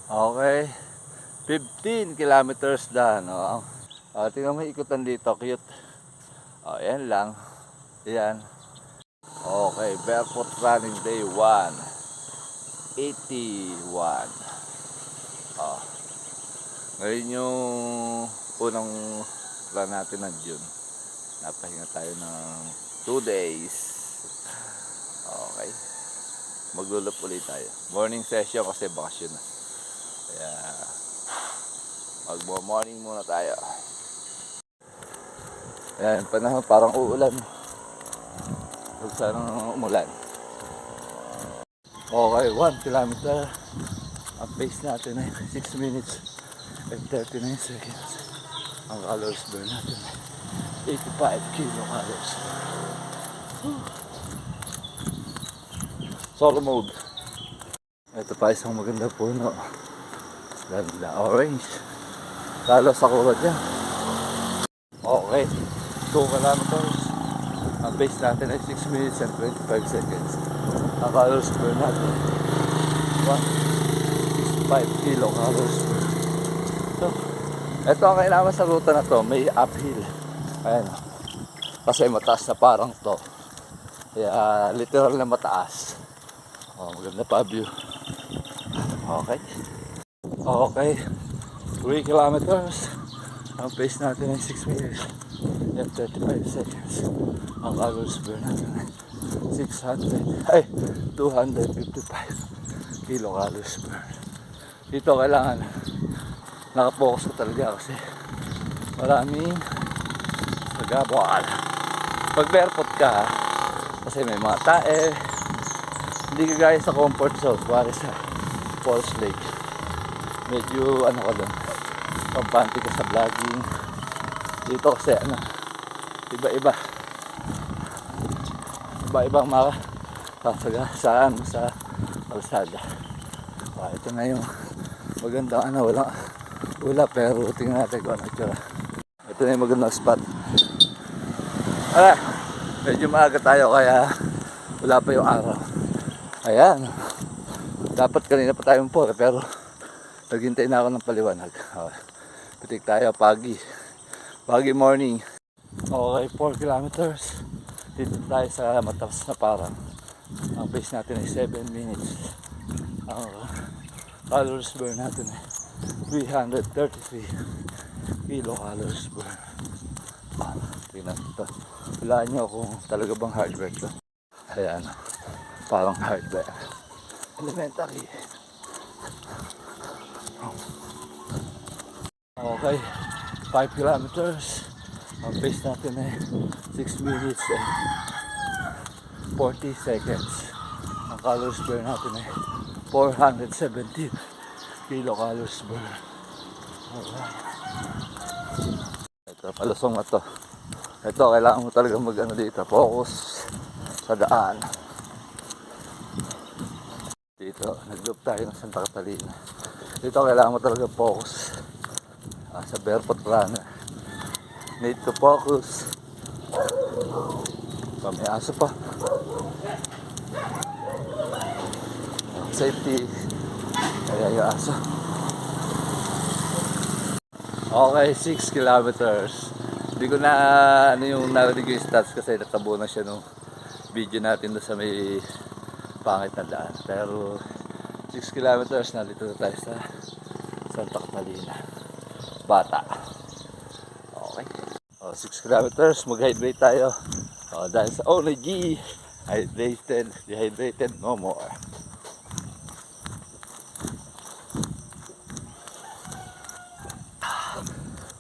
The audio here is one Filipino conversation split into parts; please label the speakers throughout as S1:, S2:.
S1: Okay. 15 kilometers done. Tingnan mo ikutan dito. Cute. Yan lang. Yan. Okay. Barefoot running day 1. 81. Oh. Ngayon yung unang run natin ng June. Napahinga tayo ng 2 days. Okay. Maglulop ulit tayo. Morning session kasi bakasyon na. Kaya mag-morning muna tayo. Ayan, panahon parang uulan. Huwag sanang umulan. Okay, 1 kilometer. Ang pace natin ay 6 minutes and 39 seconds. Ang calories burn natin ay 85 kilocalories. Solo mode. Ito pa isang maganda puno. Ganda orange. Lalo sa kulad yan. Okay. 2 kilometers. Ang pace natin ay 6 minutes and 25 seconds. Ang calories burn natin 165 kilocalories per. So, ito ang kailangan sa ruta na to. May uphill. Ayan. Kasi mataas na parang to. Kaya literal na mataas. Maganda pa view. Okay. Okay. 3 kilometers. Ang pace natin ay 6 minutes and 35 seconds. Ang calories burn natin ay 255 kilocalories burn. Dito kailangan nakapokus ka talaga kasi maraming nagabawal. Pag barefoot ka kasi may mga tae, hindi ka gaya sa comfort zone pare sa Falls Lake. Medyo ano ka doon, pampante ka sa vlogging. Dito kasi ano, iba-ibang mga sasagasaan sa kalsada. Ito na yung magandang ano, wala pero tingnan natin kung ano itsura. Ito na yung magandang spot. Medyo maaga tayo kaya wala pa yung araw. Ayan, dapat kanina pa tayong pero naghintay na ako ng paliwanag. Pitik tayo pagi morning. Okay, 4 kilometers. Dito tayo sa mataas na parang. Ang pace natin ay 7 minutes. Ang calories burn natin ay 333 kilocalories burn. Tingnan ito. Hulaan nyo kung talaga bang hardware ito. Ayan, parang hardware. Elementary. Okay, 5 kilometers. Ang pace natin ay 6 minutes and 40 seconds. Ang calories burn natin ay 417 kilocalories burn. Alright. Ito, palusong na to. Ito, kailangan mo talaga mag-ano dito. Focus sa daan. Dito, nag-loop tayo ng Santa Catalina. Dito, kailangan mo talaga focus sa barefoot runner. Need to focus. May aso pa. Safety. Kaya yung aso. Okay, 6 kilometers. Hindi ko na ano yung narinig yung stats kasi natabo na siya nung video natin doon sa may pangit na daan. Pero 6 kilometers na dito na tayo sa Santa Catalina. Bata. Okay. 6 kilometers, mag-hydrate tayo. Dahil sa ONG, dehydrated no more.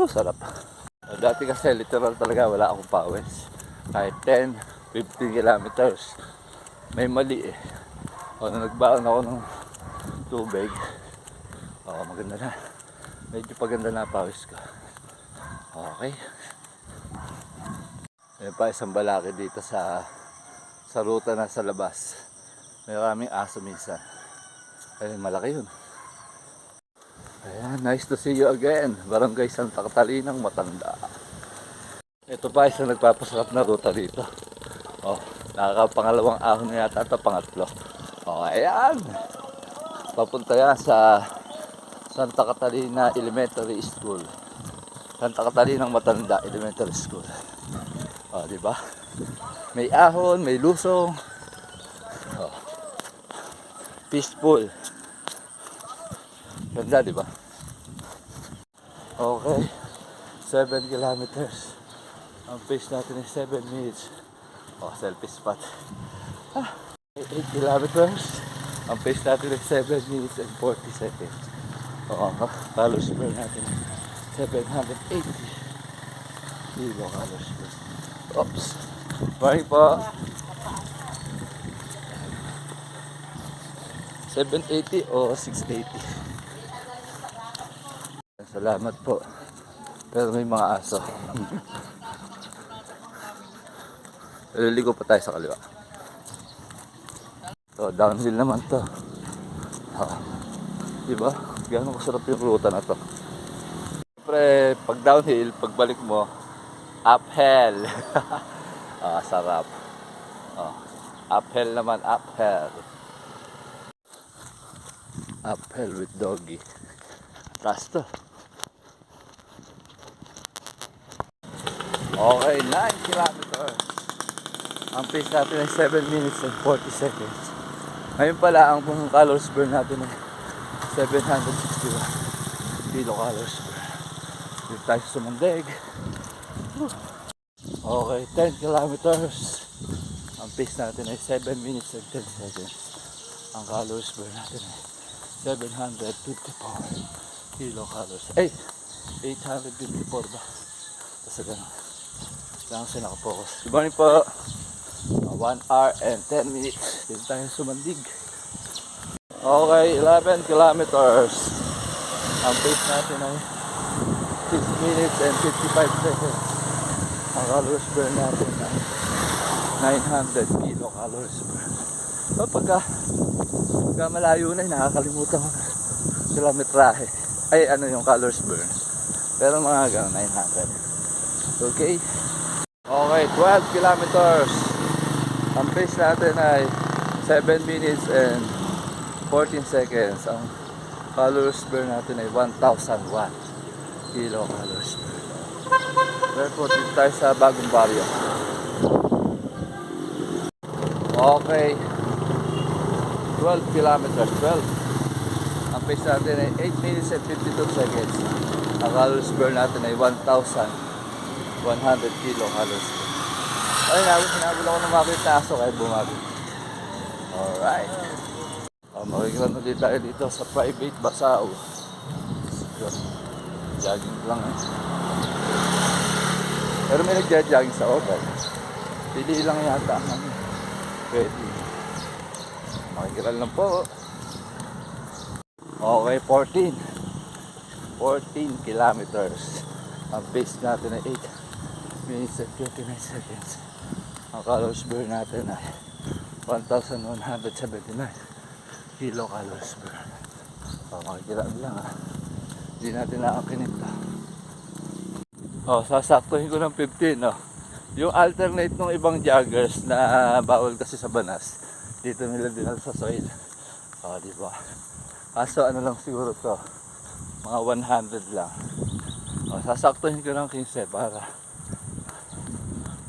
S1: Sarap. Dati kasi literal talaga wala akong pawis. Kahit 10, 15 kilometers. May mali eh. Nagbaon ako ng tubig. Maganda na. Medyo paganda na pawis ko. Okay. May pa isang balaki dito sa ruta na sa labas. May maraming aso minsan. Malaki yun. Ayan, nice to see you again. Barangay Santa Catalina, Matanda. Ito pa isang nagpapasarap na ruta dito. Nakakapangalawang ahon na yata ito, pangatlo. Ayan. Papunta yan sa Santa Catalina Elementary School. Santa Catalina ng Matanda Elementary School. O, di ba? May ahon, may lusong. O, peaceful. Ganda, di ba? Okay. 7 kilometers. Ang pace natin is 7 minutes. O, selfie spot. 8 kilometers. Ang pace natin is 7 minutes and 40 seconds. O, ang calories burn natin 780 kilocalories per. Oops. Morning po. 780 o 680. Salamat po. Pero may mga aso. Liligo pa tayo sa kaliwa. So, downhill naman to. Diba? Gano'ng kasarap yung ruta na to. Siyempre, pag downhill, pagbalik mo, uphill. Sarap. Uphill naman, uphill. Uphill with doggy. Taas to. Okay, 9 kilometers. Ang pace natin ay 7 minutes and 40 seconds. Ngayon pala, ang calories burn natin ay 761 kilocalories burn. Dito tayo sa Mandag. Okay, 10 kilometers. Ang pace natin ay 7 minutes and 10 seconds. Ang calories burn natin ay 754 kilocalories. 854 ba? Basta ganun. Lang siya nakapokus. Good morning po. 1 hour and 10 minutes. Dito tayo sumandig. Okay, 11 kilometers. Ang pace natin ay 6 minutes and 55 seconds. Ang calories burn natin ay 900 kilocalories burn. So pagka malayo na, nakakalimutan ko na kilometrahe. Ay, ano yung calories burn. Pero mga gano'n, 900. Okay. Okay, 12 kilometers. Ang pace natin ay 7 minutes and 14 seconds. Ang calories burn natin ay 1,001 kilocalories burn. Therefore, dito tayo sa bagong baryo. Okay. 12 kilometers. 12. Ang pace natin ay 8 minutes and 52 seconds. Ang calories burn natin ay 1,100 kilocalories burn. Ay, hinabol ako ng makit na aso kahit bumabit. Alright. Makikilan ulit tayo dito sa private Basao. Jogging lang eh. Pero may nagja-jogging sa open. Pili lang yata. Pwede. Makikilan lang po. Okay, 14 kilometers. Ang pace natin ay 8 minutes and 29 seconds. Ang calories burn natin ay 1,179 kilocalories burn. Makikiraan lang ha. Hindi natin naakinin ito. Sasaktuhin ko ng 15. Yung alternate ng ibang joggers na bawal kasi sa banas, dito nila dinala sa soil. Diba? Kaso ano lang siguro to, mga 100 lang. Sasaktuhin ko ng 15 para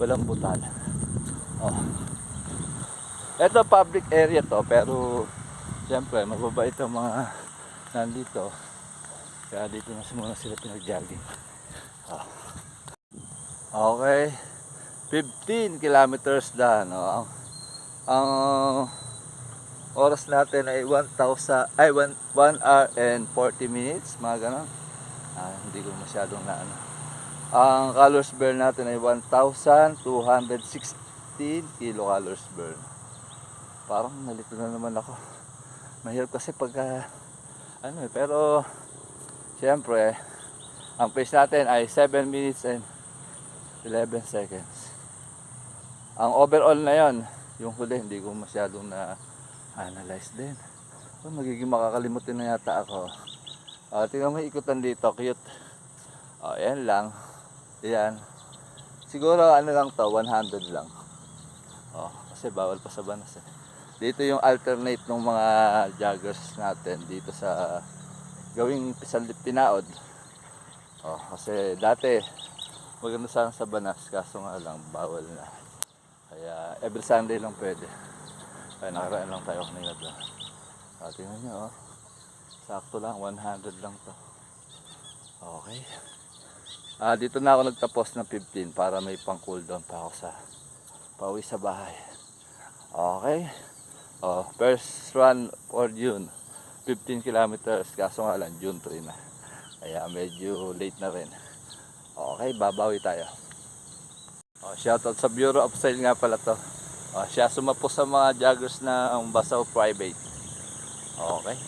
S1: walang butal. Ito public area to, pero siyempre mababait ang mga nandito, kaya dito na muna sila pinag-jogging. Okay, 15 kilometers na. Ang oras natin ay 1 hour and 40 minutes, mga ganon. Hindi ko masyadong naano. Ang calories burn natin ay 1,216 kilocalories burn. Parang nalito na naman ako. Mahirap kasi pagka pero siyempre ang pace natin ay 7 minutes and 11 seconds. Ang overall na yon, yung huli hindi ko masyadong na analyze din. Magiging makakalimutin na yata ako. Tingnan mo ikutan dito, cute. Yan lang. Yan. Siguro lang to, 100 lang. Kasi bawal pa sa banas eh. Dito yung alternate ng mga joggers natin dito sa gawing pinaod. Oh, kasi dati maganda sana sa Banas, kaso nga lang bawal na. Kaya every Sunday lang pwede. Kaya nakaraan lang tayo kanina doon. Tingnan nyo, oh. Sakto lang, 100 lang to. Okay. Dito na ako nagtapos ng 15 para may pang cool down pa ako sa pauwi sa bahay. Okay. First run for June, 15 kilometers, kaso nga lang June 3 na. Kaya medyo late na rin. Okay, babawi tayo. Shoutout sa Bureau of Sale nga pala to. Siya sumapos sa mga joggers na ang Basaw Private. Okay.